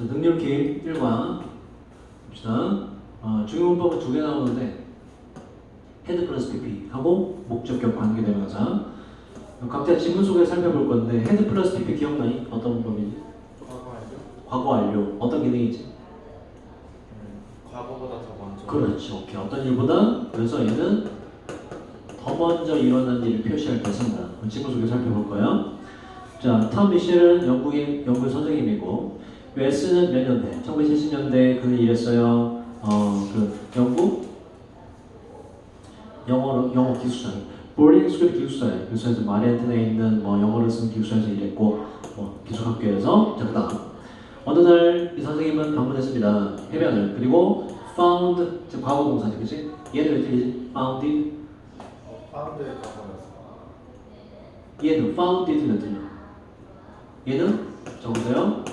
자, 능률키 1과 봅시다. 중요문법은 2개 나오는데 헤드 플러스 PP 하고 목적격 관계대명사. 각자 지문 속에 살펴볼 건데 헤드 플러스 PP 기억나니? 어떤 문법이지? 과거 알죠? 과거 완료. 어떤 기능이지? 과거보다 더 먼저. 그렇지. 오케이. 어떤 일보다. 그래서 얘는 더 먼저 일어난 일을 표시할 때 쓴다. 지문 속에 살펴볼 거예요. 자, 톰 미셸은 영국인 연구 선생님이고 웨스는 몇 년대? 1970년대 그는 일했어요. 영어 기숙사, 보딩 스쿨 기숙사에 그래서 마리안튼에 있는 영어를 쓰는 기숙사에서 일했고 기숙학교에서. 자, 그다음 어느 날 이 선생님은 방문했습니다. 해변을. 그리고 found, 즉 과거 동사지, 그치? 얘는 왜 틀리지? founded. 파운드의 과거였어. 얘는 founded는 틀려. 얘는 적으세요.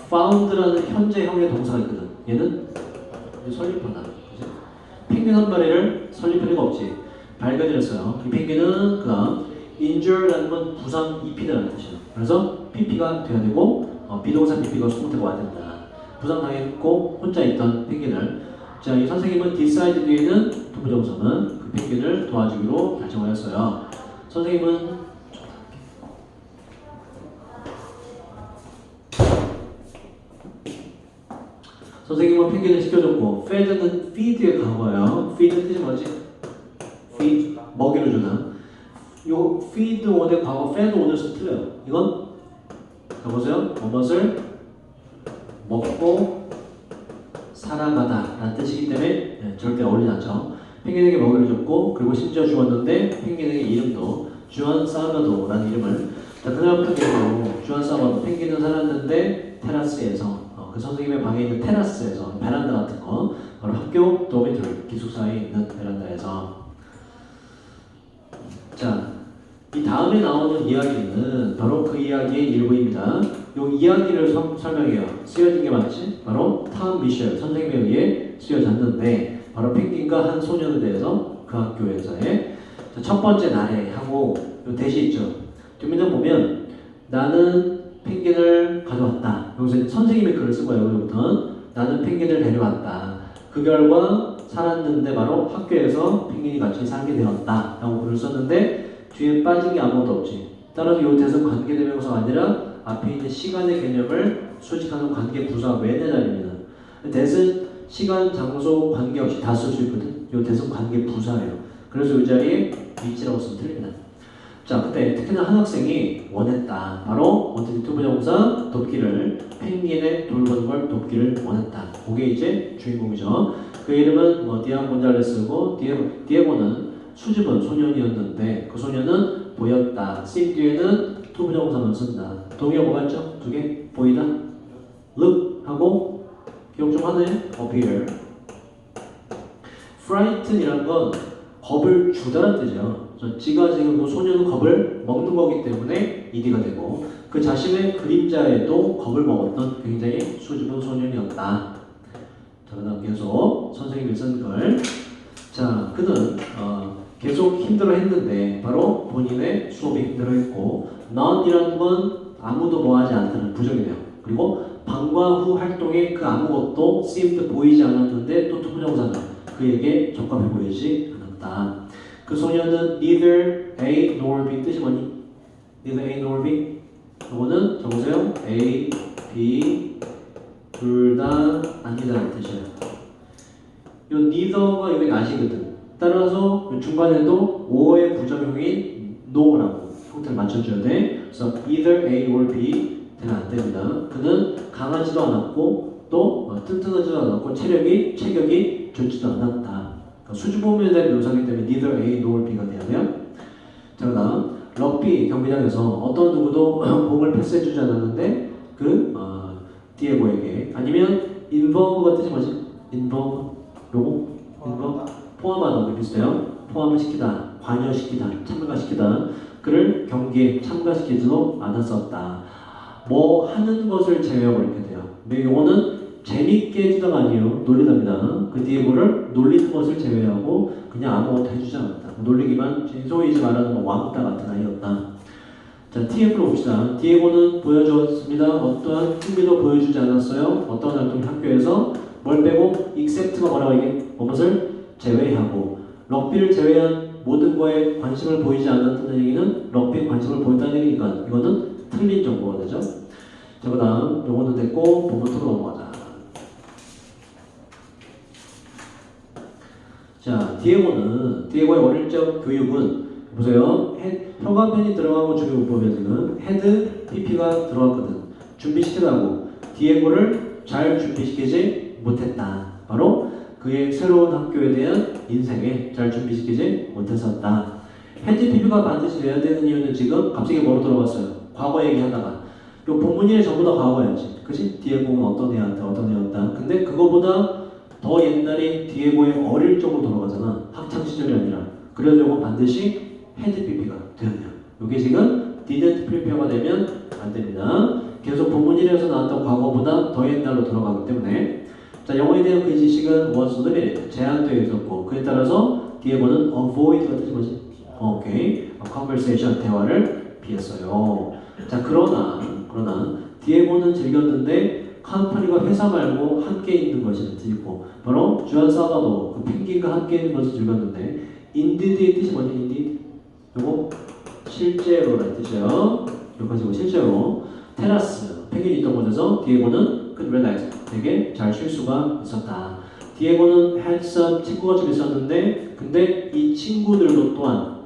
found라는 현재형의 동사가 있거든. 얘는 설립하다. 그치? 펭귄 한 마리를 설립할 리가 없지. 발견했어요. 이 펭귄은 그다음 injured라는 건 부상 입히다라는 뜻이에요. 그래서 pp가 돼야 되고 비동사 pp가 수동태가 와야 된다. 부상 당했고 혼자 있던 펭귄을. 자, 이 선생님은 decide 뒤에는 부정사는 그 펭귄을 도와주기로 결정을 했어요. 선생님은 펭귄을 시켜줬고 fed는 feed의 과거예요. feed 뜻이 뭐지? feed, 먹이를 주다. 요 feed 원의 과거 fed 원에서 틀려요. 이건 보세요. 무엇을 먹고 살아가다 라는 뜻이기 때문에 절대 어울리지 않죠. 펭귄에게 먹이를 줬고 그리고 심지어 주었는데 펭귄에게 이름도 주안 사바도라는 이름을. 자, 그날부터 계속 주안 사바도 펭귄은 살았는데 테라스에서 그 선생님의 방에 있는 테라스에서 베란다 같은 거 바로 학교 도미토리 기숙사에 있는 베란다에서. 자, 이 다음에 나오는 이야기는 바로 그 이야기의 일부입니다. 이 이야기를 설명해요. 쓰여진 게 맞지? 바로 톰 미셸 선생님에 의해 쓰여졌는데 바로 펭귄과 한 소년에 대해서 그 학교에서의 첫 번째 날에 하고 요 대시 있죠. 뒷면에 보면 나는 펭귄을 가져왔다. 여기서 선생님이 글을 쓴 거예요. 여기부터는 나는 펭귄을 데려왔다. 그 결과 살았는데 바로 학교에서 펭귄이 같이 살게 되었다 라고 글을 썼는데 뒤에 빠진 게 아무것도 없지. 따라서 이 대선 관계대명사가 아니라 앞에 있는 시간의 개념을 수직하는 관계 부사 외의 자리입니다. 대선 시간, 장소 관계없이 다 쓸 수 있거든. 이 대선 관계 부사예요. 그래서 이 자리에 위치라고 쓰면 틀립니다. 자, 그때 특히나 한 학생이 원했다. 바로 어떤 투부정사 돕기를, 펭귄에 돌보는 걸 돕기를 원했다. 그게 이제 주인공이죠. 그 이름은 디아고 곤잘레스고 디에고는 수줍은 소년이었는데 그 소년은 보였다. 씬 뒤에는 투부정사만 쓴다. 동의어 뭐가 있죠? 두 개? 보이다? look 하고 기억 좀 하네? appear. frighten이란 건 겁을 주다라는 뜻이에요. 지가 지금 그 소년은 겁을 먹는 거기 때문에 ED가 되고 그 자신의 그림자에도 겁을 먹었던 굉장히 수줍은 소년이었다. 자, 그다음 계속 선생님이 쓴 글. 자, 그는 계속 힘들어했는데 바로 본인의 수업이 힘들어했고 none이라는 건 아무도 뭐하지 않다는 부정이네요. 그리고 방과 후 활동에 그 아무것도 seemed 보이지 않았는데 또 투부정사는 그에게 적합해 보이지 않았다. 그 소년은 neither A nor B 뜻이 뭐니? neither A nor B. 이거는 적으세요. A, B 둘 다 아니다라는 뜻이에요. 이 neither가 여기 not이거든. 따라서 중간에도 오어의 부정형인 no라고 형태를 맞춰줘야 돼. 그래서 either A or B 되면 안 됩니다. 그는 강하지도 않았고 또 튼튼하지도 않았고 체격이 좋지도 않았다. 수줍음에 대한 묘사이기 때문에 neither A nor B가 돼야 돼요. 자, 그다음 럭비 경기장에서 어떤 누구도 공을 패스해주지 않았는데 디에고에게. 아니면 involve가 뜻이 뭐지? involve 요거? involve? 포함하다 비슷해요. 포함을 시키다, 관여시키다, 참가시키다. 그를 경기에 참가시키지도 않았었다. 뭐 하는 것을 제외하고 이렇게 돼요. 근데 요거는 재밌게 해주다가 아니에요. 놀리답니다. 그 디에고를 놀리는 것을 제외하고 그냥 아무것도 해주지 않았다. 놀리기만, 소위 이제 말하는 왕따 같은 아이였다. 자, TF로 봅시다. 디에고는 보여주었습니다. 어떠한 준비도 보여주지 않았어요. 어떤 활동이 학교에서 뭘 빼고 except가 뭐라고 이게 무엇을 제외하고 럭비를 제외한 모든 거에 관심을 보이지 않았다는 얘기는 럭비에 관심을 보였다는 얘기니까 이거는 틀린 정보가 되죠. 자, 그 다음 요거는 됐고 본문으로 넘어가자. 자, 디에고의 어릴 적 교육은 보세요. 혀가 펜이 들어가고 중요 문법이야 지금. 헤드 PP가 들어갔거든. 준비시키라고 디에고를 잘 준비시키지 못했다. 바로 그의 새로운 학교에 대한 인생에 잘 준비시키지 못했었다. 헤드 PP가 반드시 돼야 되는 이유는 지금 갑자기 뭐로 들어갔어요? 과거 얘기하다가 요 본문이 전부 다 과거야지. 그치? 디에고는 어떤 애였다. 근데 그거보다 더 옛날에 디에고의 어릴 적으로 돌아가잖아. 학창 시절이 아니라. 그래서 이건 반드시 헤드 PP가 돼야 돼요. 이게 지금 didn't prepare가 되면 안 됩니다. 계속 본문 1에서 나왔던 과거보다 더 옛날로 돌아가기 때문에 자, 영어에 대한 그 지식은 was limited, 제한되어 있었고 그에 따라서 디에고는 avoid가 뜻이 뭐지? 오케이. a conversation, 대화를 피했어요. 자, 그러나 디에고는 즐겼는데 컴퍼니가 회사 말고 함께 있는 것이 뜻이고 바로 주안 사바도 그 펭귄과 함께 있는 것을 즐겼는데 indeed의 뜻이 뭐지? indeed? 요거 실제로라는 뜻이에요. 이거 가지고 실제로 테라스 펭귄이 있던 곳에서 디에고는 could relax, 되게 잘 쉴 수가 있었다. 디에고는 had some 친구가 좀 있었는데 근데 이 친구들도 또한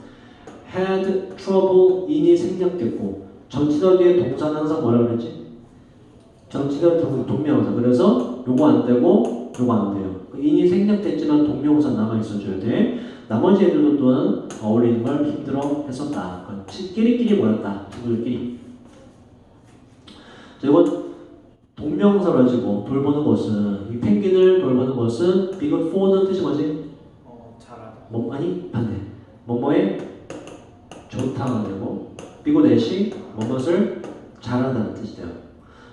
had trouble in이 생략됐고 전치사 뒤에 동사는 항상 뭐라 그랬지? 전치사 동명사. 그래서 요거 안 되고 요거 안 돼요. in이 생략됐지만 동명사 남아 있어줘야 돼. 나머지 애들도 또한 어울리는 걸 힘들어 했었다. 끼리끼리 모였다. 친구들끼리. 자, 이건 동명사로 가지고 돌보는 것은 이 펭귄을 돌보는 것은 비건 for는 뜻이 뭐지? 잘하다. 아니 반대. 뭐뭐에 좋다가 되고 비고 대시 뭐뭇을 잘한다는 뜻이 돼요.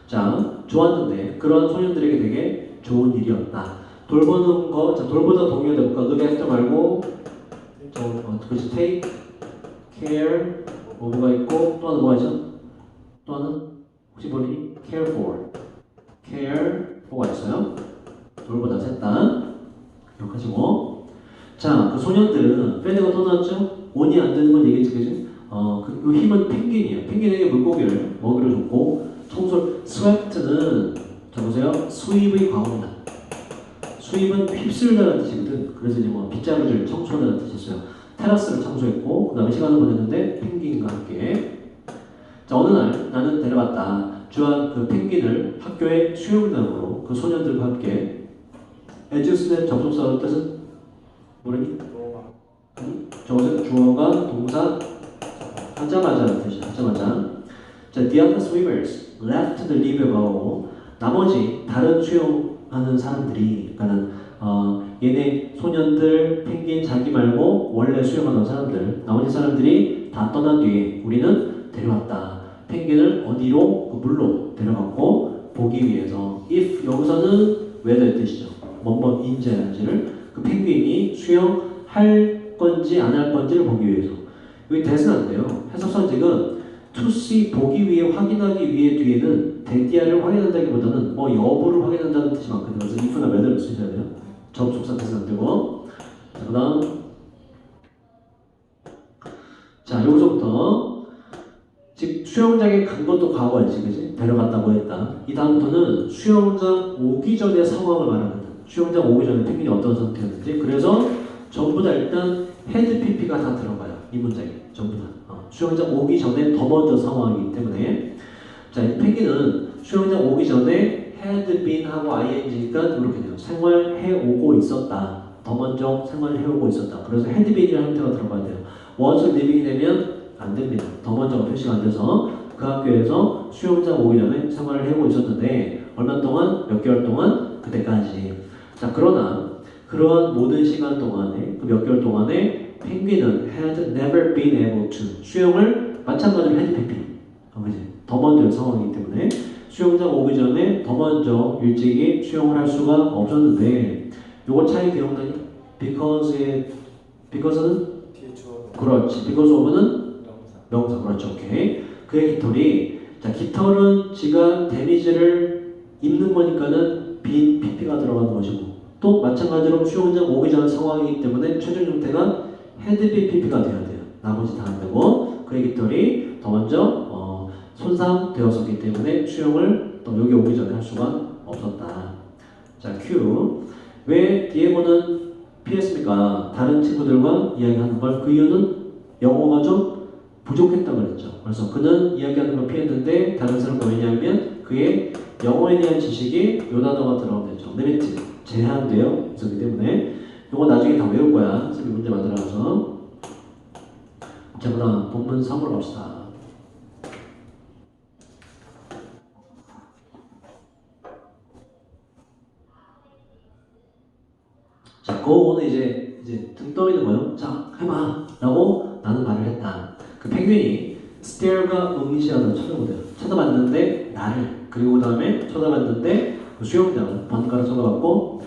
자, 좋았는데 그런 소년들에게 되게 좋은 일이었다. 돌보는 거, 자, 돌보다 동의어도 볼까? look after 말고 그렇지, take care of가 있고 또 하나 뭐 하죠? 또 하나 혹시 모르니? care for가 있어요. 돌보다 셋다 기억하시고. 자, 그 소년들은 페드가 떠났죠? 온이 안 되는 건 얘기했지, 그지? 그 힘은 펭귄이에요. 펭귄에게 물고기를 먹이로 줬고 스웩트는 자 보세요. 수입의 과거입니다. 수입은 휩쓸다라는 뜻이거든. 그래서 이제 뭐 빗자루를 청소하다는 뜻이었어요. 테라스를 청소했고 그 다음에 시간을 보냈는데 펭귄과 함께. 자, 어느 날 나는 데려갔다. 주한 그 펭귄을 학교의 수영장으로 그 소년들과 함께. 에듀스의 접속사로 뜻은 모르니? 저것은 주어가 동사 하자마자라는 뜻이야. 하자마자. 자, the other swimmers left the river하고 나머지 다른 수영하는 사람들이, 그러니까는 얘네 소년들, 펭귄 자기 말고 원래 수영하던 사람들, 나머지 사람들이 다 떠난 뒤에 우리는 데려왔다. 펭귄을 어디로? 그 물로 데려갔고 보기 위해서. if 여기서는 whether 뜻이죠. 뭐뭐인지 아닌지를 그 펭귄이 수영할 건지 안 할 건지를 보기 위해서. 여기 대신 안 돼요. 해석선직은 to see 보기 위해, 확인하기 위해 뒤에는 대디아를 확인한다기보다는 뭐 여부를 확인한다는 뜻이 많거든요. 그래서 if나 whether를 쓰셔야 돼요. 접속사 대신 안 되고. 자, 그 다음 자, 여기서부터 즉 수영장에 간 것도 과거였지, 그지? 데려갔다고 했다. 이 다음부터는 수영장 오기 전의 상황을 말하거든. 수영장 오기 전에 펭귄이 어떤 상태였는지. 그래서 전부 다 일단 헤드 PP가 다 들어가요. 이 문장에 전부 다. 수영장 오기 전에 더 먼저 상황이기 때문에. 자, 이 펭귄은 수영장 오기 전에 had been 하고 ing니까 이렇게 돼요. 생활해 오고 있었다. 더 먼저 생활을 해오고 있었다. 그래서 had been이라는 형태가 들어가야 돼요. was living이 되면 안 됩니다. 더 먼저가 표시가 안 돼서 그 학교에서 수영장 오기 전에 생활을 해오고 있었는데 얼마 동안? 몇 개월 동안? 그때까지. 자, 그러나 그러한 모든 시간 동안에, 그 몇 개월 동안에 펭귄은 had never been able to 수영을 마찬가지로 had PP 더 먼저 상황이기 때문에 수영장 오기 전에 더 먼저 일찍이 수영을 할 수가 없었는데 요거 차이 기억나니? because는 뒤에 주어. 그렇지. because of는 명사. 그렇죠. 오케이. 그의 깃털이 자 깃털은 지가 데미지를 입는 거니까는 빈 PP가 들어가는 것이고 또 마찬가지로 수용장 오기 전 상황이기 때문에 최종 형태가 헤드빈 PP가 돼야 돼요. 나머지 다 안 되고 그의 깃털이 더 먼저 손상되었었기 때문에 수용을 또 여기 오기 전에 할 수가 없었다. 자 Q 왜 디에고는 피했습니까? 다른 친구들과 이야기하는 걸 그 이유는 영어가 좀 부족했다고 그랬죠. 그래서 그는 이야기하는 걸 피했는데 다른 사람은 왜냐하면 그의 영어에 대한 지식이 요 단어가 들어가면 되죠. 리미트 제한되어 있었기 때문에 이거 나중에 다 외울 거야. 선생님 문제 만들어서. 자 그다음 본문 3으로 갑시다. 자, 그거는 이제 등 떠있는 거예요. 자, 해봐. 라고 나는 말을 했다. 그 펭귄이 stare가 응시하다 쳐다보대요. 쳐다봤는데 나를 그리고 그 다음에 쳐다봤는데 그 수영장을 번갈아 쳐다봤고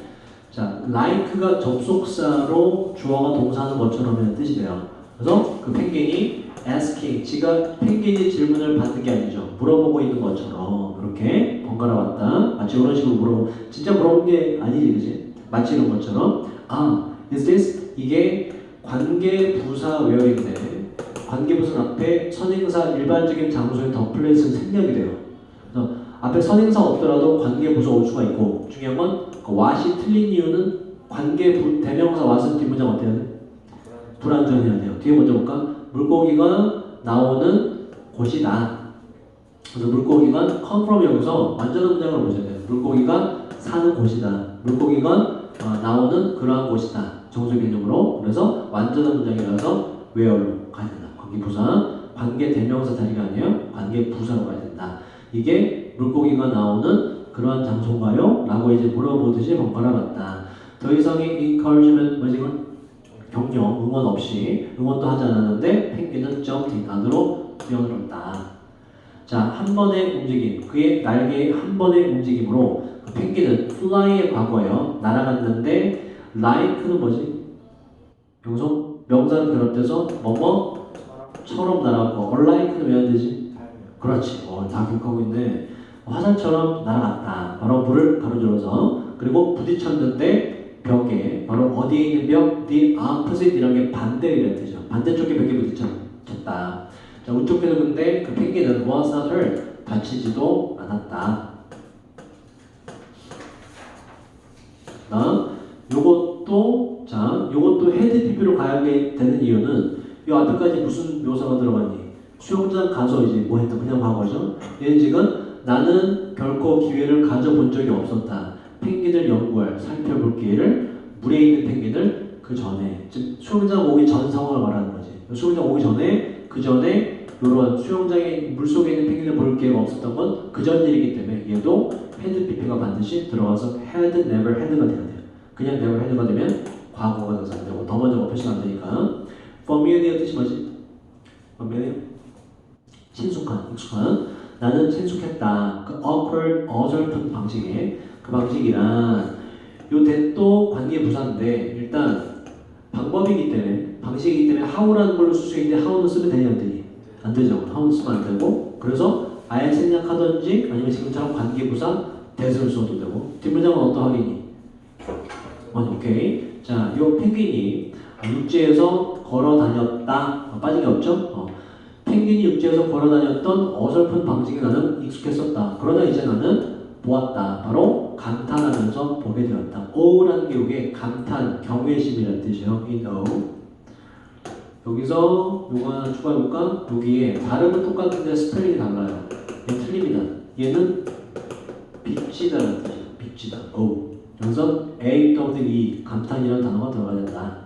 자, like가 접속사로 주어가 동사하는 것처럼 하는 뜻이 돼요. 그래서 그 펭귄이 asking, 지가 펭귄이 질문을 받는 게 아니죠. 물어보고 있는 것처럼 이렇게 번갈아 왔다. 마치 이런 식으로 진짜 물어본 게 아니지, 그지? 마치 이런 것처럼 is this? 이게 관계부사 웨어인데 관계부사 앞에 선행사 일반적인 장소에 더 플레이스는 생략이 돼요. 그래서 앞에 선행사 없더라도 관계부사 올 수가 있고 중요한 건 그 what이 틀린 이유는 대명사 what은 뒷문장 어때야 돼? 불완전해야 돼요. 뒤에 먼저 볼까? 물고기가 나오는 곳이다. 그래서 물고기가 come from 여기서 완전한 문장을 보셔야 돼요. 물고기가 사는 곳이다. 물고기가 나오는 그러한 곳이다. 정수 개념으로. 그래서 완전한 문장이라서 where로 가야 된다. 관계부사, 관계 대명사 자리가 아니에요. 관계부사로 가야 된다. 이게 물고기가 나오는 그러한 장소인가요? 라고 이제 물어보듯이 번갈아 봤다. 더 이상의 encouragement, 뭐지 이건? 격려, 응원 없이 응원도 하지 않았는데 펭귄은 jumped 안으로 뛰어들었다. 자, 한 번의 움직임, 그의 날개의 한 번의 움직임으로 그 펭귄은 fly의 과거예요. 날아갔는데 like는 뭐지? 여기서 명사를 비롯해서 뭐뭐처럼 날아갔고 unlike는 왜 안 되지? 그렇지, 다 기억하고 있네. 화살처럼 날아갔다. 바로 물을 가로질러서 그리고 부딪혔는데 벽에 바로 어디에 있는 벽? The opposite이라는 게 반대이라는 뜻이죠. 반대쪽에 벽에 부딪혔다. 자, 우측에서 근데 그 펭귄은 was not hurt. 다치지도 않았다. 요것도 헤드 PP로 가야 되는 이유는 이 앞에까지 무슨 묘사가 들어갔니? 수영장 가서 이제 뭐 했다? 그냥 과거죠. 얘는 지금 나는 결코 기회를 가져본 적이 없었다. 펭귄을 살펴볼 기회를 물에 있는 펭귄을 그 전에 즉 수영장 오기 전 상황을 말하는 거지. 수영장 오기 전에 그 전에 이런 수영장에 물속에 있는 펭귄을 볼 기회가 없었던 건 그 전 일이기 때문에 얘도 헤드 PP가 반드시 들어가서 had never had가 돼야 돼요. 그냥 never had가 되면 과거가 돼서 안 되고 더 먼저 표시가 안 되니까 familiar 뜻이 뭐지? familiar? 친숙한, 익숙한. 나는 친숙했다. 그 awkward, 어설픈 방식에 그 방식이란 요 대도 관계부사인데 일단 방법이기 때문에 방식이기 때문에 how라는 걸로 쓸 수 있는데 how는 쓰면 되냐 안 되니? 안 되죠. how는 쓰면 안 되고 그래서 아예 생략하든지 아니면 지금처럼 관계부사 that을 써도 되고 뒷문장은 어떠하겠니? 오케이. 자, 요 펭귄이 육지에서 걸어 다녔다. 빠진 게 없죠? 펭귄이 육지에서 걸어다녔던 어설픈 방식에 나는 익숙했었다. 그러나 이제 나는 보았다. 바로 감탄하면서 보게 되었다. O라는 게 이게 감탄, 경외심이라는 뜻이에요. In O. 여기서 요거 하나 추가해볼까? 여기에 발음은 똑같은데 스펠링이 달라요. 얘 틀립니다. 얘는 빚지다라는 뜻이에요. 빚지다. O. 여기서 A-W-E 감탄이라는 단어가 들어가야 된다.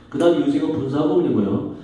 그 다음 유식은 분사구문이고요.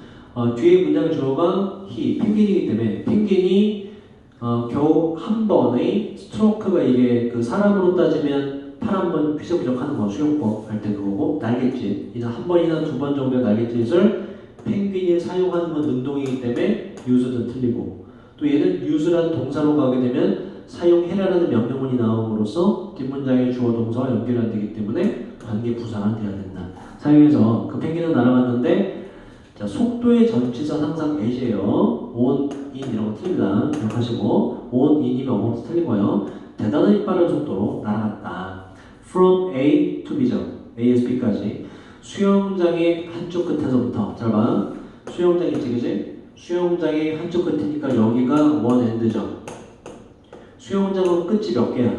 뒤에 문장의 주어가 he, 펭귄이기 때문에 펭귄이 겨우 한 번의 스트로크가 이게 그 사람으로 따지면 팔 한 번 휘적휘적 하는 거 수영법 할 때 그거고 날갯짓 이제 한 번이나 두 번 정도의 날갯짓을 펭귄이 사용하는 건 능동이기 때문에 use는 틀리고 또 얘는 use라는 동사로 가게 되면 사용해라라는 명령문이 나옴으로써 뒷문장의 주어 동사와 연결이 안 되기 때문에 관계 부사가 돼야 된다. 사용해서 그 펭귄은 날아갔는데 자, 속도의 전치사 상상 as예요. on, in 이런 거 틀립니다. 기억하시고 on, in이면 어법도 틀린 거예요. 대단히 빠른 속도로 날아갔다. From A to B죠. A에서 B까지. 수영장의 한쪽 끝에서부터 잘 봐. 수영장 있지 그지? 수영장의 한쪽 끝이니까 여기가 원 엔드죠. 수영장은 끝이 몇 개야?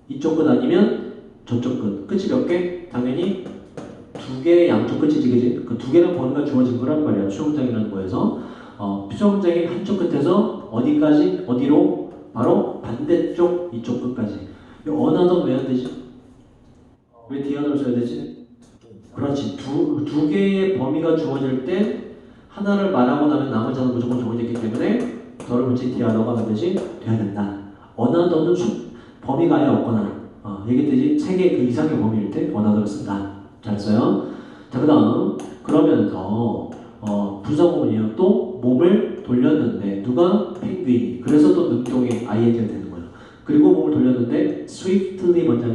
이쪽 끝 아니면 저쪽 끝. 끝이 몇 개? 당연히 두 개의 양쪽 끝이지 그지? 그 두 개는 범위가 주어진 거란 말이야. 수영장이라는 거에서 수영장의 한쪽 끝에서 어디까지? 어디로? 바로 반대쪽 이쪽 끝까지. 이 어나더 왜 안 되지? 왜 디어더를 써야 되지? 그렇지. 두 개의 범위가 주어질 때 하나를 말하고 나면 나머지 하나는 무조건 정해졌기 때문에 더를 붙인 디어더가 반드시 돼야 된다. 어나더는 범위가 아예 없거나 얘기했듯이 세 개 그 이상의 범위일 때 어나더를 쓴다. 잘했어요. 자, 그 다음 그러면서 부사구문이요. 또 몸을 돌렸는데 누가? 펭귄이. 그래서 또 능동의 ing가 되는 거예요. 그리고 몸을 돌렸는데 swiftly 먼저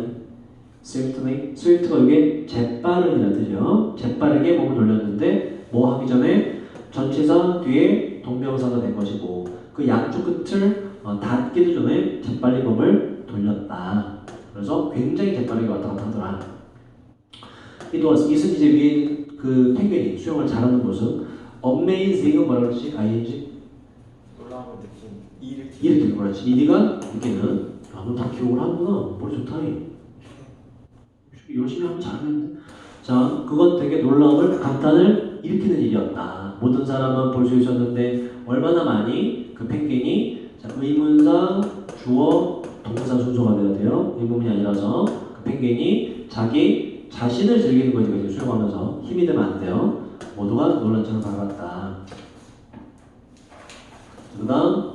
swiftly swift가 이게 재빠른이라는 뜻이죠. 재빠르게 몸을 돌렸는데 뭐 하기 전에 전치사 뒤에 동명사가 된 것이고 그 양쪽 끝을 닿기도 전에 재빨리 몸을 돌렸다. 그래서 굉장히 재빠르게 왔다 갔다 하더라. 이것은 이제 위에 그 펭귄이 수영을 잘하는 모습. amazing은 뭐라 그러지? ing? 놀라운 느낌. 이렇게 그렇지. 이디가 느끼는. 너 다 기억을 하는구나. 머리 좋다. 열심히 하면 잘하는데. 자, 그건 되게 놀라움을 감탄을 일으키는 일이었다. 모든 사람은 볼 수 있었는데 얼마나 많이 그 펭귄이 자, 의문사, 주어, 동사 순서가 돼야 돼요. 의문이 아니라서 그 펭귄이 자기 자신을 즐기는 거지. 그죠? 수영하면서 힘이 되면 안 돼요. 모두가 놀란 척을 바라봤다. 그 다음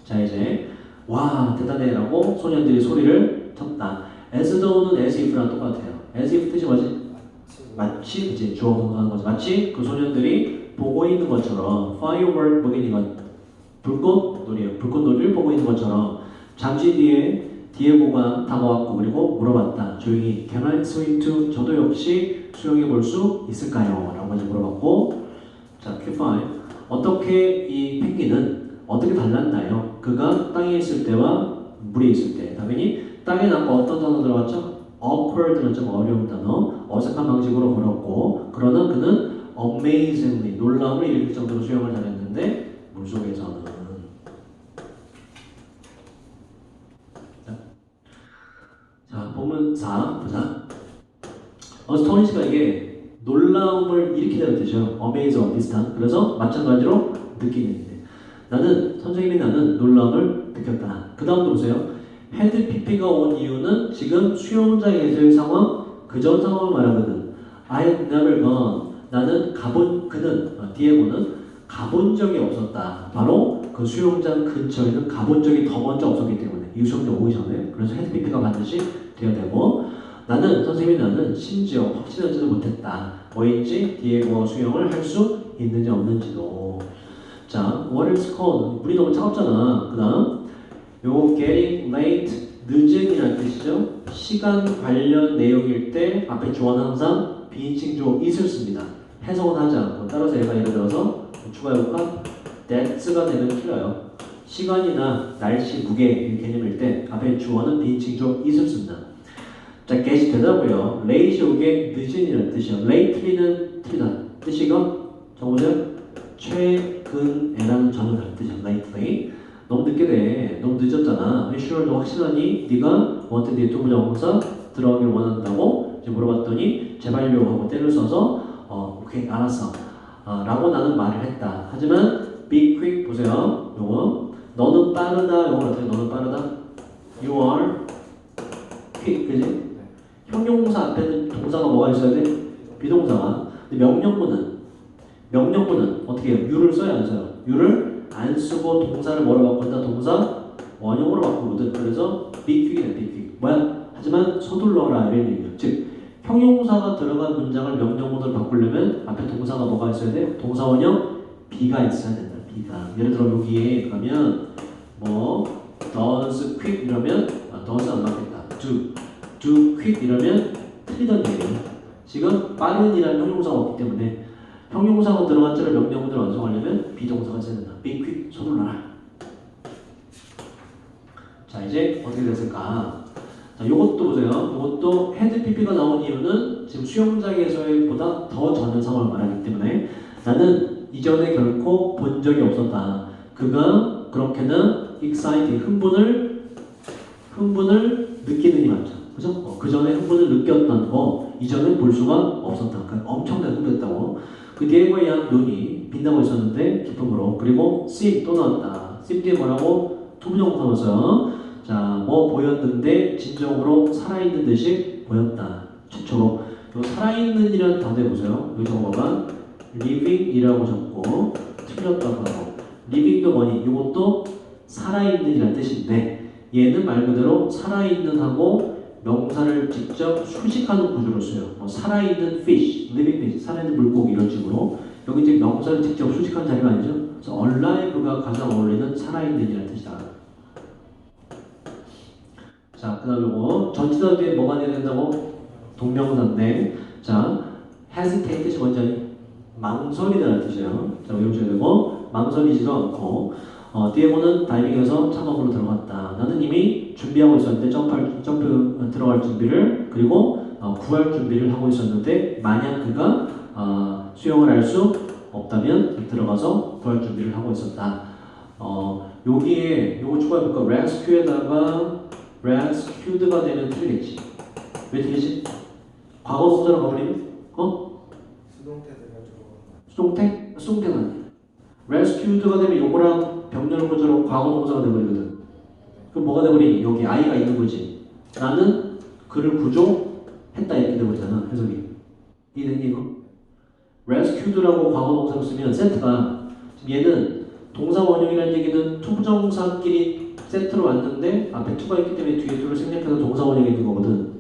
자 이제 와 대단해라고 소년들이 소리를 쳤다. as though는 as if랑 똑같아요. as if 뜻이 뭐지? 마치 그치 주어 동사하는 거지. 마치 그 소년들이 보고 있는 것처럼 firework 보고 있는 것 불꽃놀이에요. 불꽃놀이를 보고 있는 것처럼 잠시 뒤에 디에고가 다가왔고 그리고 물어봤다. 조용히 Can I swim too? 저도 역시 수영해 볼 수 있을까요? 라고 이제 물어봤고 자 Q5 어떻게 이 펭귄은 어떻게 달랐나요? 그가 땅에 있을 때와 물에 있을 때 당연히 땅에 남고 어떤 단어 들어갔죠? awkward는 좀 어려운 단어 어색한 방식으로 걸었고 그러나 그는 amazingly 놀라움을 일으킬 정도로 수영을 잘했는데 물속에서는 자 본문 4 보자. 스토니 씨가 이게 놀라움을 일으키다는 뜻이죠. amaze와 비슷한. 그래서 마찬가지로 느끼는데 선생님이 나는 놀라움을 느꼈다. 그 다음도 보세요. 헤드 PP가 온 이유는 지금 수영장에서의 상황, 그전 상황을 말하거든. I have never gone. 나는 디에고는 가본 적이 없었다. 바로 그 수영장 근처에는 가본 적이 더 먼저 없었기 때문에 이 수영장 오기 전에. 그래서 헤드 PP가 반드시 돼야 되고 나는 심지어 확신하지도 못했다. 뭐인지 디에고가 수영을 할 수 있는지 없는지도. 자, what is cold? 물이 너무 차갑잖아. 그 다음 요 getting late 늦은이라는 뜻이죠. 시간 관련 내용일 때 앞에 주어는 항상 비인칭 주어 is을 씁니다. 해석은 하지 않고 따라서 얘가 예를 들어서 추가 요가 thats가 되면 틀려요. 시간이나 날씨, 무게 이 개념일 때 앞에 주어는 비인칭 주어 is을 씁니다. 자, get이 되더라고요. late이 오게 늦은이라는 뜻이에요. lately는 틀리다. 뜻이가 적어보세요. 최근에라는 전을 다른 뜻이야. lately. 너무 늦게 돼. 너무 늦었잖아. sure 너 확실하니? 네가 wanted 뒤에 두 부정사 들어가기를 원한다고 이제 물어봤더니 제발요 하고 때를 써서 오케이 알았어 라고 나는 말을 했다. 하지만 be quick 보세요. 요거 너는 빠르다. 요거 어떻게 너는 빠르다? You are quick 그지? 형용사 앞에는 동사가 뭐가 있어야 돼? 비동사가. 근데 명령문은 어떻게 해요? you를 써야 안 써요? you를 안 쓰고 동사를 뭐로 바꾼다? 동사 원형으로 바꾸거든. 그래서 be quick이네, be quick. 뭐야? 하지만 서둘러라 이런 얘기예요. 즉 형용사가 들어간 문장을 명령문으로 바꾸려면 앞에 동사가 뭐가 있어야 돼? 동사 원형 be가 있어야 된다. be가. 예를 들어 여기에 그러면 뭐 does quick 이러면 does 안 맞겠다. do quick 이러면 틀리던 얘기예요. 지금 빠른이라는 형용사가 없기 때문에 형용사가 들어간 채로 명령문을 완성하려면 비동사가 써야 된다. be quick, 서둘러라. 자, 이제 어떻게 됐을까? 자, 요것도 보세요. 요것도 헤드 PP가 나온 이유는 지금 수용자에서의 보다 더 전한 상황을 말하기 때문에 나는 이전에 결코 본 적이 없었다. 그가 그렇게는 exciting, 흥분을 느끼느니 맞죠? 그죠? 그 전에 흥분을 느꼈던 거 이전에 볼 수가 없었다. 그러니까 엄청나게 흥분했다고. 그 디에고의 양 눈이 빛나고 있었는데 기쁨으로. 그리고 sim 또 나왔다. sim 뒤에 뭐라고? 투부정사 넣었어요. 자, 뭐 보였는데 진정으로 살아있는 듯이 보였다. 최초로 요 살아있는 이라는 단어에 보세요. 여기 적어봐. living이라고 적고 틀렸다고 하고 living도 뭐니? 이것도 살아있는 이라는 뜻인데 얘는 말 그대로 살아있는 하고 명사를 직접 수식하는 구조로 써요. 뭐 살아있는 fish, living fish, 살아있는 물고기 이런 식으로 여기 지금 명사를 직접 수식한 자리가 아니죠. 그래서 alive가 가장 어울리는 살아있는 이라는 뜻이다. 자, 그 다음에 이거 전치사 뒤에 뭐가 돼야 된다고? 동명사인데 자, hesitate 뜻이 뭔지 아니? 망설이다라는 뜻이에요. 자, 외우셔야 되고 망설이지도 않고 디에고는 다이빙에서 창업으로 들어갔다. 나는 이미 준비하고 있었는데 점프 들어갈 준비를 그리고 구할 준비를 하고 있었는데 만약 그가 수영을 할 수 없다면 들어가서 구할 준비를 하고 있었다. 여기에 요거 추가해볼까? rescue에다가 rescued가 되면 틀리겠지. 왜 틀리지? 과거 순서로 가버리면 수동태 돼가지고 수동태? 수동태가 아니야. rescued가 되면 요거랑 병렬 구조로 과거 동사가 돼버리거든. 그럼 뭐가 돼버리? 여기 I가 있는 거지. 나는 그를 구조했다 이렇게 돼버리잖아. 해석이. 이해되니 이거? rescued라고 과거 동사로 쓰면 세트가 지금 얘는 동사 원형이라는 얘기는 투부정사끼리 세트로 왔는데 앞에 투가 있기 때문에 뒤에 투를 생략해서 동사 원형이 있는 거거든.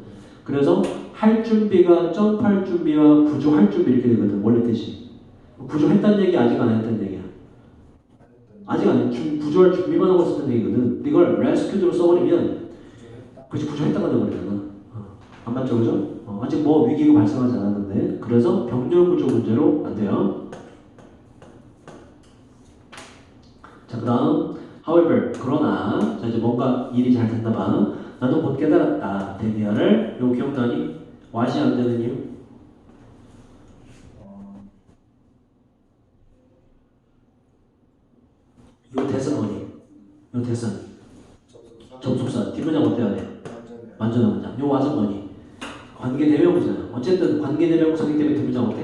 그래서 할 준비가 점프할 준비와 구조할 준비 이렇게 되거든. 원래 뜻이. 구조했다는 얘기 아직 안 했다는 얘기야. 아직 안 해. 구조할 준비만 하고 있었다는 얘기거든. 근데 이걸 rescued로 써버리면 그치 구조했다가 돼버리잖아. 안 맞죠, 그죠? 아직 뭐 위기가 발생하지 않았는데 그래서 병렬 구조 문제로 안 돼요. 자, 그 다음 however, 그러나 자, 이제 뭔가 일이 잘 됐나 봐. 나도 곧 깨달았다. 데미아를 요 기억나니? 왓이 안 되는 이유? 요 대선 뭐니? 요 대선 접속사 뒷문장 어때야 돼? 완전한 문장. 요 왓은 뭐니? 관계대명사야. 어쨌든 관계대명사이기 때문에 뒷문장 어때?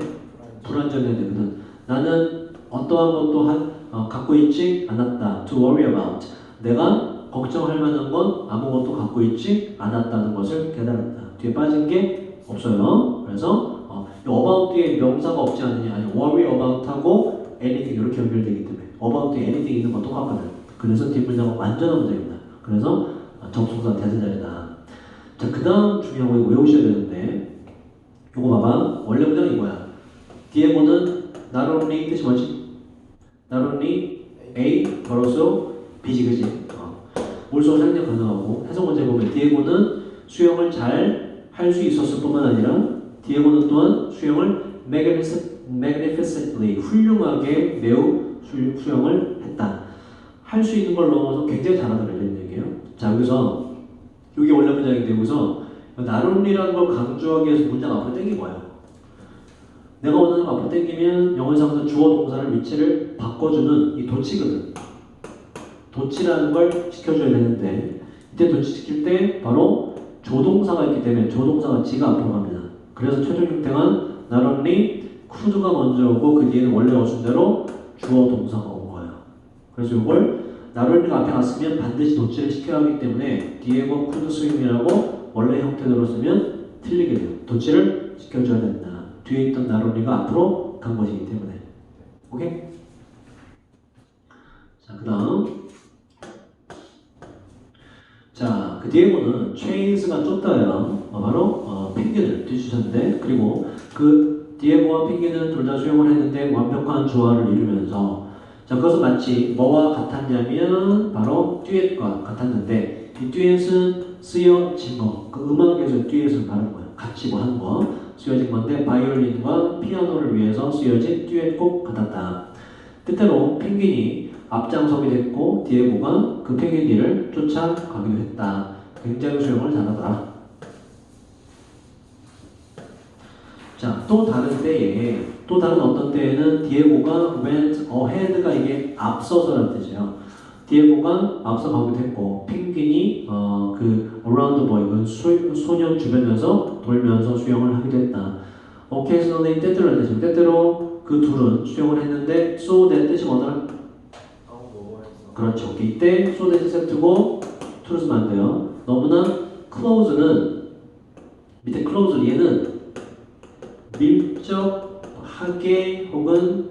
불완전해야 되거든. 나는 어떠한 것도 갖고 있지 않았다. To worry about. 내가 걱정할 만한 건 아무것도 갖고 있지 않았다는 것을 깨달았다. 뒤에 빠진 게 없어요. 그래서 이 about 뒤에 명사가 없지 않느냐. 아니 worry about하고 anything 이렇게 연결되기 때문에 about 뒤에 anything 있는 건 똑같거든. 그래서 뒷문장은 완전한 문장입니다. 그래서 접속사 대세자리다. 자, 그 다음 중요한 거 이거 외우셔야 되는데 이거 봐봐. 원래 문장이 이거야. 디에고는 not only 뜻이 뭐지? not only A 벌어서 B지 그지? 올소 상대 가능하고 해석 문제 보면 디에고는 수영을 잘 할 수 있었을 뿐만 아니라 디에고는 또한 수영을 magnificently 훌륭하게 매우 수영을 했다. 할 수 있는 걸 넘어서 굉장히 잘하더라는 얘기예요. 자, 여기서 이게 원래 문장인데 여기서 not only라는 걸 강조하기 위해서 문장 앞으로 땡긴 거예요. 내가 원하는 거 앞으로 땡기면 영어에서 주어 동사를 위치를 바꿔주는 이 도치거든. 도치라는 걸 지켜줘야 되는데 이때 도치 지킬 때 바로 조동사가 있기 때문에 조동사가 지가 앞으로 갑니다. 그래서 최종 형태는 not only could가 먼저 오고 그 뒤에는 원래 어순대로 주어 동사가 온 거예요. 그래서 이걸 not only가 앞에 갔으면 반드시 도치를 지켜야 하기 때문에 디에고 could swim이라고 원래 형태대로 쓰면 틀리게 돼요. 도치를 지켜줘야 된다. 뒤에 있던 not only가 앞으로 간 것이기 때문에. 오케이? 자, 그 다음 자, 그 디에고는 체이스가 쫓다예요. 바로 펭귄을 뒤주셨는데 그리고 그 디에고와 펭귄은 둘 다 수영을 했는데 완벽한 조화를 이루면서 자, 그것은 마치 뭐와 같았냐면 바로 듀엣과 같았는데 이 듀엣은 쓰여진 거, 그 음악에서 듀엣을 말하는 거예요. 같이 뭐 하는 거. 쓰여진 건데 바이올린과 피아노를 위해서 쓰여진 듀엣곡 같았다. 때때로 펭귄이 앞장서게 됐고 디에고가 그 펭귄 뒤를 쫓아가기도 했다. 굉장히 수영을 잘하더라. 자, 또 다른 때에, 또 다른 어떤 때에는 디에고가 went ahead가 이게 앞서서라는 뜻이에요. 디에고가 앞서 가기도 했고 펭귄이 그 around the boy, 그 소년 주변에서 돌면서 수영을 하기도 했다. occasionally 때때로라는 뜻이에요. 때때로 그 둘은 수영을 했는데 so that 뜻이 뭐더라? 아무 뭐뭐 했어. 그렇죠. 이때 so that 세트고 to를 쓰면 안 돼요. 너무나 close는 밑에 close 얘는 밀접하게 혹은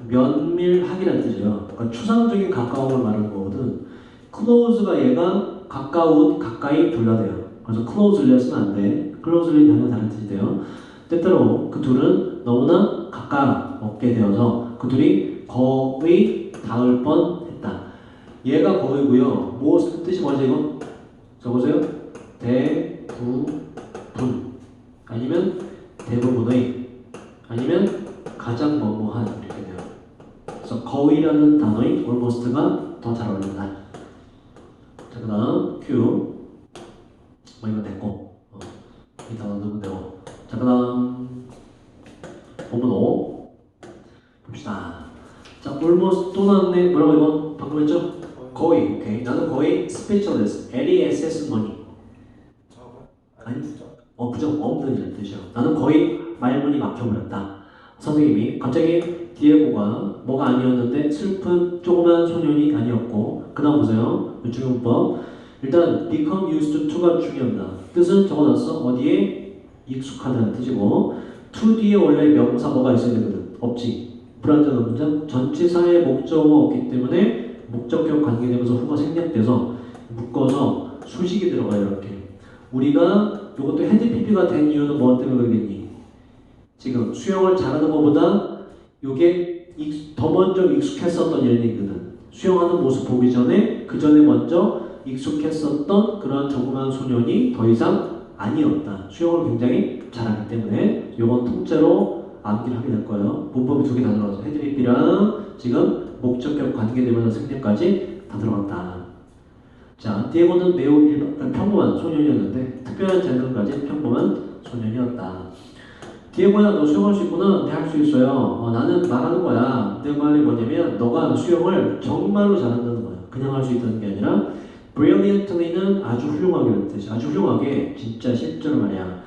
면밀하게라는 뜻이에요. 그러니까 추상적인 가까움을 말하는 거거든. close가 얘가 가까운, 가까이 불러대요. 그래서 closely 쓰면 안 돼. closely 하면 다른 뜻이 돼요. 때때로 그 둘은 너무나 가깝게 되어서 그 둘이 거의 닿을 뻔했다. 얘가 거의고요. 뭐 뜻이 뭐지 이거? 적으세요. 대부분 아니면 대부분의 아니면 가장 뭐뭐한 이렇게 돼요. 그래서 거의라는 단어인 almost가 더 잘 어울린다. 자, 그 다음 Q 뭐 이거 됐고 이 단어 넣으면 되고. 자, 그 다음 본문 5 봅시다. 자, almost 또 나왔네. 뭐라고 이거? 방금 했죠? 거의. 오케이. 나는 거의 speechless. LESS 뭐니? 저거? 아니. 부정. 부정 없는 이라는 뜻이요. 나는 거의 말문이 막혀버렸다. 선생님이 갑자기 디에고가 뭐가 아니었는데 슬픈 조그만 소년이 아니었고 그 다음 보세요. 중요법 일단 become used to가 중요합니다. 뜻은 적어놨어. 어디에? 익숙하다는 뜻이고 to 뒤에 원래 명사 뭐가 있어야 되거든. 없지. 불완전한 문장 전치사의 목적어가 없기 때문에 목적격 관계되면서 후가 생략돼서 묶어서 수식이 들어가요. 이렇게 우리가 이것도 헤드 PP가 된 이유는 뭐 때문에 그러겠니? 지금 수영을 잘하는 것보다 이게 더 먼저 익숙했었던 이런 얘기거든. 수영하는 모습 보기 전에 그 전에 먼저 익숙했었던 그런 조그만 소년이 더 이상 아니었다. 수영을 굉장히 잘하기 때문에 이건 통째로 암기를 하게 될 거예요. 문법이 두 개 다 들어가서 헤드 PP랑 지금 목적격 관계되면서 생략까지 다 들어갔다. 자, 디에고는 매우 평범한 소년이었는데 특별한 재능까지 평범한 소년이었다. 디에고야, 너 수영할 수 있구나. 네, 할 수 있어요. 나는 말하는 거야. 내 말이 뭐냐면 너가 수영을 정말로 잘한다는 거야. 그냥 할 수 있다는 게 아니라 brilliantly는 아주 훌륭하게라는 뜻이야. 아주 훌륭하게, 진짜 실제로 말이야.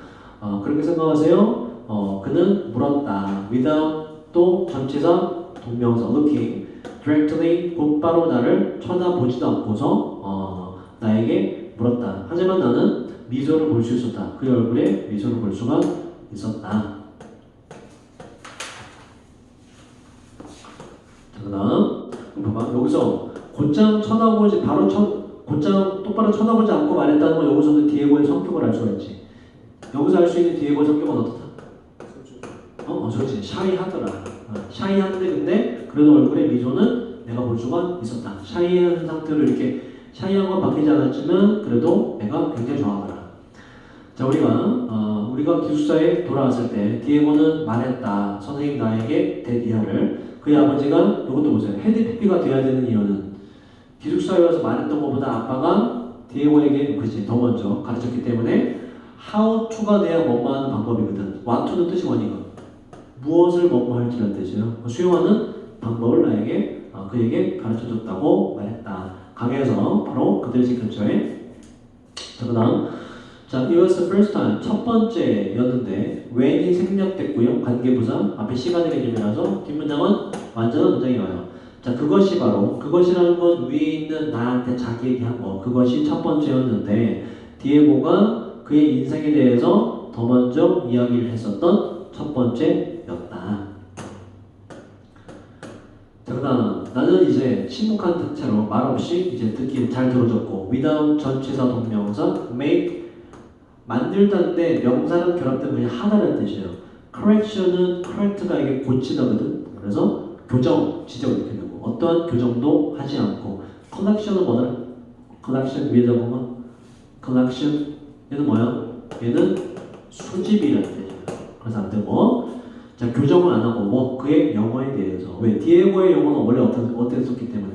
그렇게 생각하세요. 그는 물었다. without 또 전치사 동명사 looking directly 곧바로 나를 쳐다보지도 않고서 나에게 물었다. 하지만 나는 미소를 볼 수 있었다. 그의 얼굴에 미소를 볼 수가 있었다. 자, 그다음 봐봐. 여기서 곧장 쳐다보지 곧장 똑바로 쳐다보지 않고 말했다는 건 여기서는 디에고의 성격을 알 수가 있지. 여기서 알 수 있는 디에고의 성격은 어떻다? 그렇지. 샤이하더라. 샤이한데 근데 그래도 얼굴에 미소는 내가 볼 수가 있었다. 샤이한 상태로 이렇게 샤이한 건 바뀌지 않았지만 그래도 내가 굉장히 좋아하더라. 자, 우리가 기숙사에 돌아왔을 때 디에고는 말했다. 선생님 나에게 대디아를. 그의 아버지가 이것도 보세요. 헤드 PP가 돼야 되는 이유는 기숙사에 와서 말했던 것보다 아빠가 디에고에게 그렇지 더 먼저 가르쳤기 때문에 how to가 돼야 뭐뭐 하는 방법이거든. what to는 뜻이 뭐니까 무엇을 뭐뭐 할지라는 뜻이에요. 수용하는 방법을 나에게 그에게 가르쳐줬다고 말했다. 강에서 바로 그들 집 근처에. 자, 그다음 자, it was the first time 첫 번째였는데 when이 생략됐고요. 관계부사 앞에 시간의 개념이라서 뒷문장은 완전한 문장이 와요. 자, 그것이라는 건 위에 있는 나한테 자기 얘기하고 그것이 첫 번째였는데 디에고가 그의 인생에 대해서 더 먼저 이야기를 했었던 첫 번째였다. 자, 그다음 나는 이제 침묵한 채로 말없이 이제 듣기 잘 들어줬고 without 전치사 동명사 make 만들다인데 명사랑 결합되면 그냥 하다라는 뜻이에요. correction은 correct가 이게 고치다거든. 그래서 교정, 지적 이렇게 되고 어떠한 교정도 하지 않고 collection은 뭐더라? collection 위에다 보면 collection 얘는 뭐야? 얘는 수집이라는 뜻이에요. 그래서 안 되고. 자, 교정을 안 하고 뭐 그의 영어에 대해서. 왜? 디에고의 영어는 원래 어땠었기 때문에.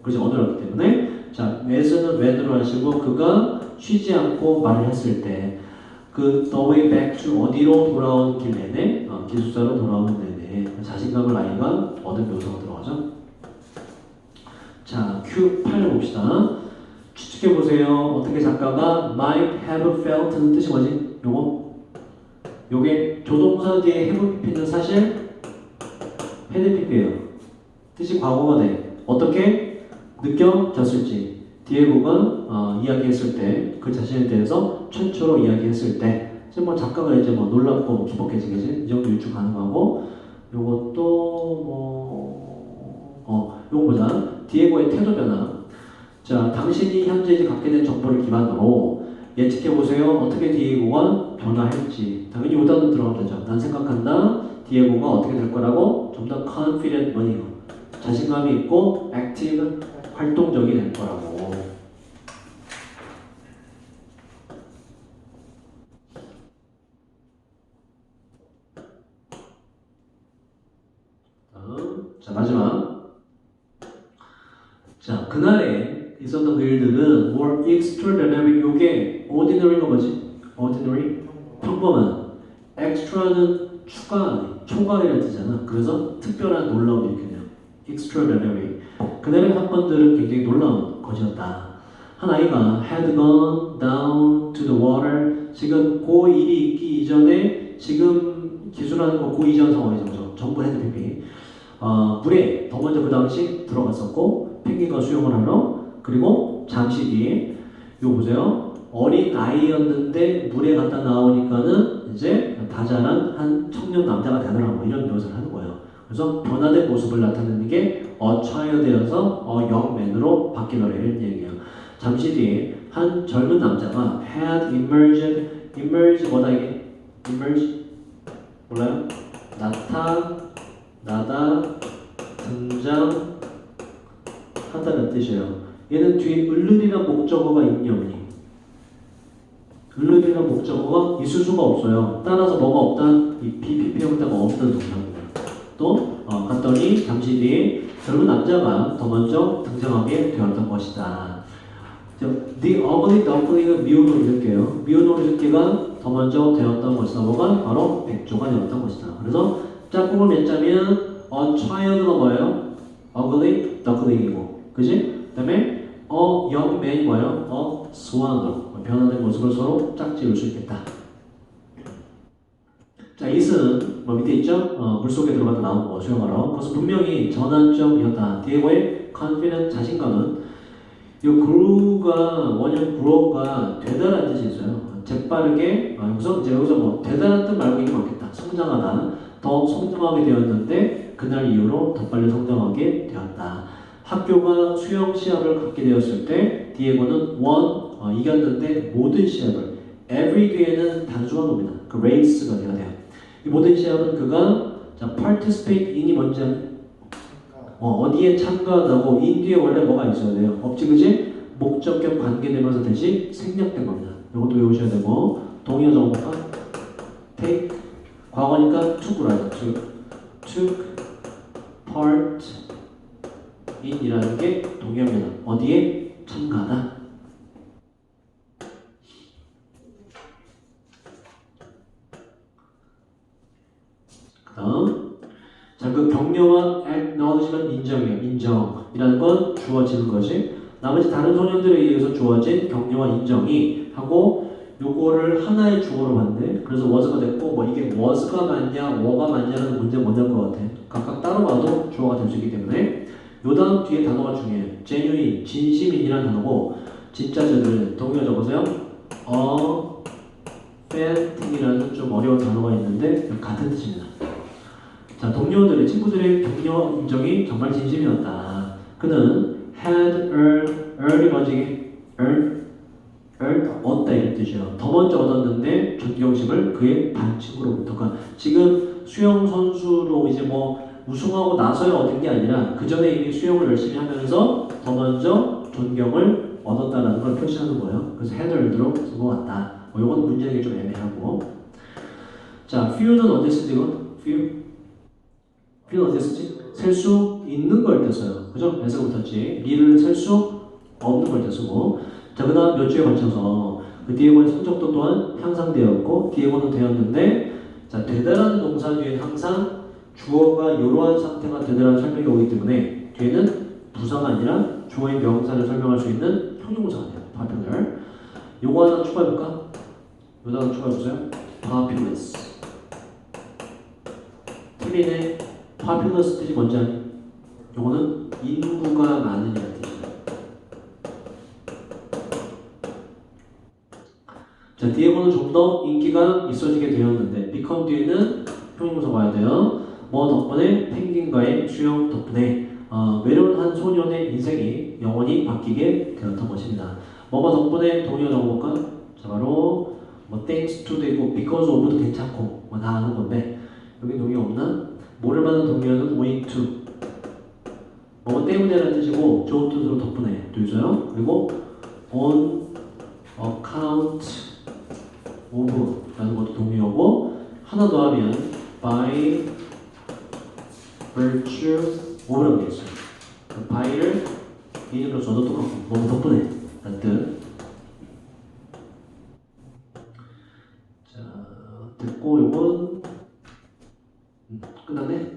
그렇지, 언어였기 때문에. 자, when은 when으로 하시고 그가 쉬지 않고 말을 했을 때 그 the way back to 어디로 돌아온 길 내내 기숙사로 돌아오는 내내 자신감을 아이가 얻은 묘사가 들어가죠. 자, Q8 봅시다. 추측해 보세요. 어떻게 작가가 might have felt는 뜻이 뭐지? 요게 조동사 뒤에 have pp는 사실 had pp예요. 뜻이 과거가 돼. 어떻게 느껴졌을지. 디에고가 이야기했을 때 그 자신에 대해서 최초로 이야기했을 때 이제 뭐 작가가 이제 뭐 놀랍고 기뻤겠지, 이 정도 유추 가능하고. 요것도 요거 보자. 디에고의 태도 변화. 자, 당신이 현재 이제 갖게 된 정보를 기반으로 예측해 보세요. 어떻게 디에고가 변화할지. 당연히 요 단어 들어가면 되죠. 난 생각한다. 디에고가 어떻게 될 거라고. 좀 더 confident 뭐니 자신감이 있고 active 활동적이 될 거라고. 자, 마지막. 자, 그날에 있었던 그 일들은 more extraordinary. 요게 ordinary가 뭐지? ordinary? 평범한. extra는 추가, 초과이라는 뜻이잖아. 그래서 특별한, 놀라운 이렇게 돼요. extraordinary. 그날의 사건들은 굉장히 놀라운 것이었다. 한 아이가 had gone down to the water. 지금 그 일이 있기 이전에 지금 기술하는 거 그 이전 상황이죠. 전부 had pp. 물에 더 먼저 그 당시 들어갔었고 펭귄과 수영을 하러. 그리고 잠시 뒤에 요 보세요. 어린 아이였는데 물에 갔다 나오니까는 이제 다 자란 한 청년 남자가 되더라고. 이런 묘사를 하는 거예요. 그래서 변화된 모습을 나타내는 게 a child에서 a young man으로 바뀌더라 이런 얘기예요. 잠시 뒤에 한 젊은 남자가 had emerged 뭐다 이게? emerge 몰라요? 나다 등장하다는 뜻이에요. 얘는 뒤에 을른이란 목적어가 있니 없니? 을른이란 목적어가 있을 수가 없어요. 따라서 뭐가 없다? 이 BPP형태가 없는 동사입니다. 또 갔더니 잠시 뒤에 젊은 남자가 더 먼저 등장하게 되었던 것이다. The ugly duckling은 미운으로 읽을게요. 미운으로 읽기가 더 먼저 되었던 것이다. 뭐가? 바로 백조가 되었던 것이다. 그래서 짝꿍을 맺자면 a child가 뭐예요? ugly duckling이고, 그지? 그 다음에 a young man이 뭐예요? a swan으로 변화된 모습을 서로 짝지을 수 있겠다. 자, it은 뭐 밑에 있죠? 물속에 들어가도 나오고 수영하러. 그래서 분명히 전환점이었다. 디에고의 confident 자신감은 이 grew가 원형 grow가 되다라는 뜻이 있어요. 재빠르게 여기서 뭐 되다라는 뜻 말고 이게 맞겠다. 성장하다. 더 성장하게 되었는데 그날 이후로 더 빨리 성장하게 되었다. 학교가 수영 시합을 갖게 되었을 때 디에고는 이겼는데 모든 시합을 every 뒤에는 단수가 옵니다. 그 race가 돼야 돼요. 이 모든 시합은 그가 participate in이 뭔지 어디에 참가하고 in 뒤에 원래 뭐가 있어야 돼요? 없지, 그지? 목적격 관계되면서 대신 생략된 겁니다. 이것도 외우셔야 되고. 동의어 정보가 take 과거니까 took라죠. took part in이라는 게 동의어입니다. 어디에 참가하다. 그다음 자, 그 격려와 acknowledgement 인정이에요. 인정이라는 건 주어지는 것이 나머지 다른 소년들에 의해서 주어진 격려와 인정이 하고 요거를 하나의 주어로 봤네. 그래서 was가 됐고 뭐 이게 was가 맞냐 were 맞냐는 문제 못 낼 것 같아. 각각 따로 봐도 주어가 될 수 있기 때문에 요 다음 뒤에 단어가 중요해요. genuine, 진심인이라는 단어고 진짜들은 동의어 적으세요. authentic이라는 좀 어려운 단어가 있는데 같은 뜻입니다. 자, 동료들의 친구들의 격려 인정이 정말 진심이었다. 그는 had earned 뭐지? earned 얻다 이런 뜻이에요. 더 먼저 얻었는데 존경심을 그의 반 친구로부터. 그러니까 지금 수영 선수로 이제 뭐 우승하고 나서야 얻은 게 아니라 그 전에 이미 수영을 열심히 하면서 더 먼저 존경을 얻었다라는 걸 표시하는 거예요. 그래서 had earned로 쓴 것 같다. 이건 문제는 좀 애매하고. 자, few는 언제 쓰지 이거? few는 언제 쓰지? 셀 수 있는 걸 때 써요. 그죠? S가 붙었지. 리를 셀 수 없는 걸 때 쓰고. 자, 그 다음 몇 주에 걸쳐서 그 디에고의 성적도 또한 향상되었고 디에고는 되었는데 자, 되다라는 동사 뒤에 항상 주어가 이러한 상태가 되다라는 설명이 오기 때문에 뒤에는 부사가 아니라 주어의 명사를 설명할 수 있는 형용사가 돼요. popular. 요거 하나 추가해볼까? 요거 하나 추가해보세요. populous. 틀리네. populous 뜻이 뭔지 아니? 요거는 인구가 많으냐는 뜻이에요. 자, 뒤에보는 좀 더 인기가 있어지게 되었는데 become 뒤에는 형용사 봐야 돼요. 뭐 덕분에 펭귄과의 수영 덕분에 외로운 한 소년의 인생이 영원히 바뀌게 되었던 것입니다. 뭐뭐 덕분에 동의어 적어볼까? 자, 바로 뭐 thanks to도 있고 because of도 괜찮고 뭐 다 아는 건데 여기 동의 없나? 뭐를 받은 동의어는 owing to 뭐 때문에라는 뜻이고 좋은 뜻으로 덕분에 또 있어요. 그리고 on account of 라는 것도 동의어고 하나 더 하면 by virtue of라고 되어 있어요. 그 by를 개인으로 써도 똑같고 뭐 덕분에 라는 뜻. 자, 됐고 요건 끝났네.